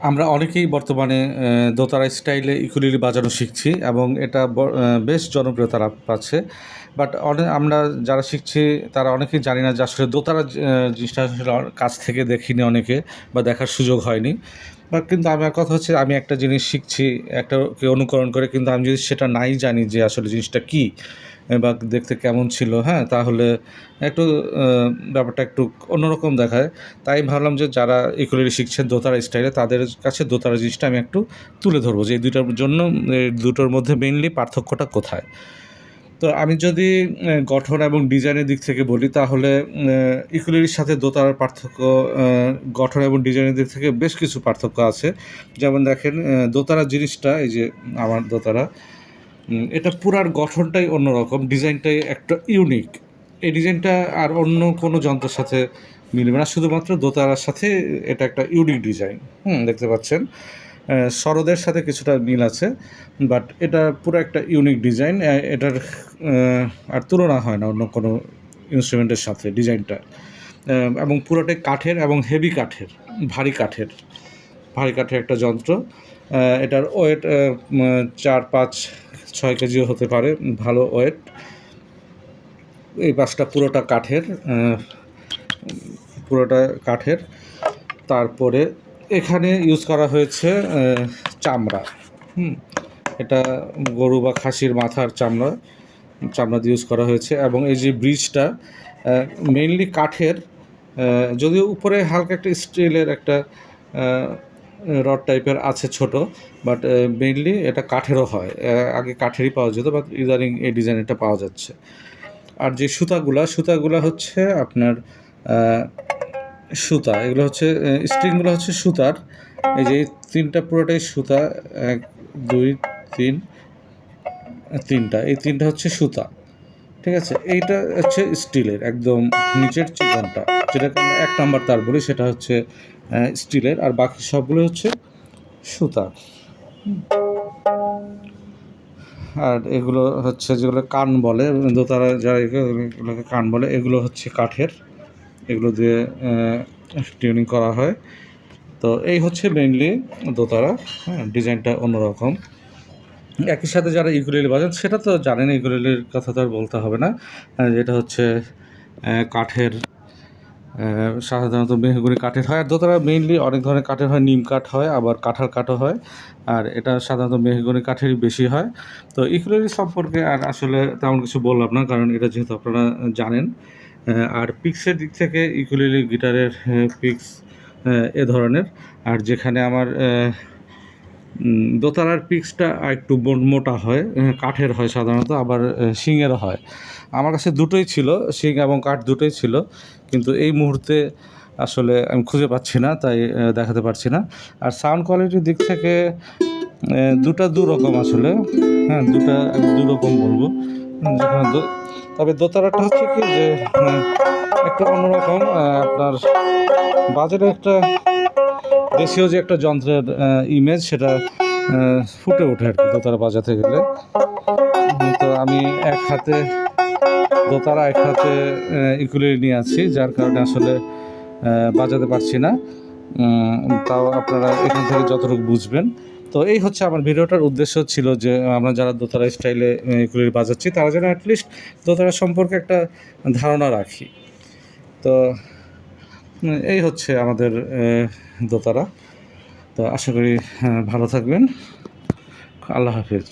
আমরা অনেকেই বর্তমানে দোতারা স্টাইলে ইকুয়েলি বাজানো শিখছি এবং এটা বেশ জনপ্রিয়তা লাভ পাচ্ছে। বাট আমরা যারা শিখছি তারা অনেকেই জানি না যে আসলে দোতারা জিনিসটা আসলে কাছ থেকে দেখিনি অনেকে বা দেখার সুযোগ হয়নি। বাট কিন্তু আমার কথা হচ্ছে আমি একটা জিনিস শিখছি একটাকে অনুকরণ করে, কিন্তু আমি যদি সেটা নাই জানি যে আসলে জিনিসটা কী বা দেখতে কেমন ছিল, হ্যাঁ? তাহলে একটু ব্যাপারটা একটু অন্যরকম দেখায়। তাই ভাবলাম যে যারা ইকুয়েলি শিখছেন দোতারা স্টাইলে তাদের কাছে দোতারা জিনিসটা আমি একটু তুলে ধরবো যে এই দুটোর মধ্যে মেইনলি পার্থক্যটা কোথায়। তো আমি যদি গঠন এবং ডিজাইনের দিক থেকে বলি তাহলে ইকুয়েলির সাথে দোতারার পার্থক্য, গঠন এবং ডিজাইনের দিক থেকে বেশ কিছু পার্থক্য আছে। যেমন দেখেন, দোতারা জিনিসটা এই যে আমার দোতারা, এটা পুরার গঠনটাই অন্যরকম, ডিজাইনটাই একটা ইউনিক। এই ডিজাইনটা আর অন্য কোনো যন্ত্রের সাথে মিলবে না, শুধুমাত্র দোতারার সাথে এটা একটা ইউনিক ডিজাইন। দেখতে পাচ্ছেন সরোদের সাথে কিছুটা মিল আছে, বাট এটা পুরো একটা ইউনিক ডিজাইন। এটার আর তুলনা হয় না অন্য কোনো ইনস্ট্রুমেন্টের সাথে ডিজাইনটা। এবং পুরোটাই কাঠের এবং হেভি কাঠের, ভারী কাঠের ভারী কাঠের একটা যন্ত্র। এটার ওয়েট 4-5-6 কেজিও হতে পারে, ভালো ওয়েট। এই পাশটা পুরোটা কাঠের। তারপরে এখানে ইউজ করা হয়েছে চামড়া। এটা গরু বা খাসির মাথার চামড়া দিয়ে ইউজ করা হয়েছে। এবং এই যে ব্রিজটা মেইনলি কাঠের, যদিও উপরে হালকা একটা স্টিলের একটা রড টাইপের আছে ছোট, বাট মেইনলি এটা কাঠেরও হয়। আগে কাঠেরই পাওয়া যেত, বাট ইদানিং এই ডিজাইনটা পাওয়া যাচ্ছে। আর যে সুতাগুলা হচ্ছে আপনার সুতা, এগুলো হচ্ছে স্ট্রিংগুলো হচ্ছে সুতার। এই যে তিনটা পুরোটাই সুতা, 1 2 3, এই তিনটা হচ্ছে সুতা, ঠিক আছে? এইটা হচ্ছে স্টিলের একদম নিচের চিকনটা, যেটাকে আমরা 1 নাম্বার তার বলি, সেটা হচ্ছে স্টিলের। আর বাকি সবগুলো হচ্ছে সুতা। আর এগুলো হচ্ছে যেগুলো কান বলে, দোতারা যারা এগুলোকে কান বলে, এগুলো হচ্ছে কাঠের। এগুলো দিয়ে টিউনিং করা হয়। তো এই হচ্ছে মেইনলি দোতারা। ডিজাইনটা অন্যরকম। একই সাথে যারা ইকুয়েলি বাজান সেটা তো জানেন, ইকুয়েলির কথা তো আর বলতে হবে না। যেটা হচ্ছে কাঠের, সাধারণত মেহগনি কাঠের হয়। আর দোতারা মেইনলি অনেক ধরনের কাঠের হয়, নিম কাঠ হয়, আবার কাঁঠাল কাঠও হয়। আর এটা সাধারণত মেহগনি কাঠেরই বেশি হয়। তো ইকুয়েলি সম্পর্কে আর আসলে তেমন কিছু বললাম না, কারণ এটা যেহেতু আপনারা জানেন। আর পিক্সের দিক থেকে ইকুয়েলি গিটারের পিক্স এ ধরনের। আর যেখানে আমার দোতারার পিক্সটা একটু মোটা হয়, কাঠের হয় সাধারণত, আবার শিংয়েরও হয়। আমার কাছে দুটোই ছিল, শিং এবং কাঠ দুটোই ছিল, কিন্তু এই মুহূর্তে আসলে আমি খুঁজে পাচ্ছি না, তাই দেখাতে পারছি না। আর সাউন্ড কোয়ালিটির দিক থেকে দু রকম আসলে, দুটা দু রকম বলবো। যেখানে তবে দোতারাটা হচ্ছে কি যে একটু অন্যরকম, আপনার বাজারে একটা দেশীয় যে একটা যন্ত্রের ইমেজ, সেটা ফুটে ওঠে আর কি দোতারা বাজাতে গেলে। তো আমি এক হাতে দোতারা, এক হাতে ইকুয়েলি নিয়ে আছি, যার কারণে আসলে বাজাতে পারছি না। তাও আপনারা এখান থেকে যতটুকু বুঝবেন। তো এই হচ্ছে আমার ভিডিওটার উদ্দেশ্য ছিল যে আমরা যারা দোতারা স্টাইলে ইকুয়েলি বাজাচ্ছি তারা যেন অ্যাটলিস্ট দোতারা সম্পর্কে একটা ধারণা রাখি। তো এই হচ্ছে আমাদের দোতারা। তো আশা করি ভালো থাকবেন। আল্লাহ হাফেজ।